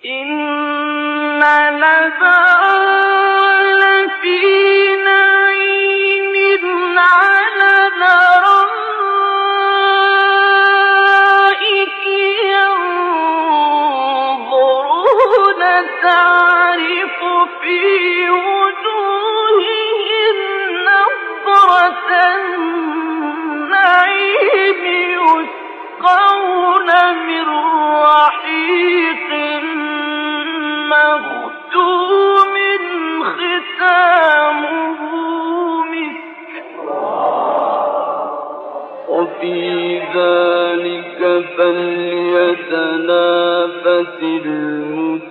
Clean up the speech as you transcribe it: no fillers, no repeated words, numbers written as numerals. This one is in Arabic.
إن لنا لفي نعيم على الأرائك ينظرون تعرف في وجوههم نضرة النعيم يسقون من رحيق مختوم ختامه مسك وفي ذلك فليتنافس المتنافسون.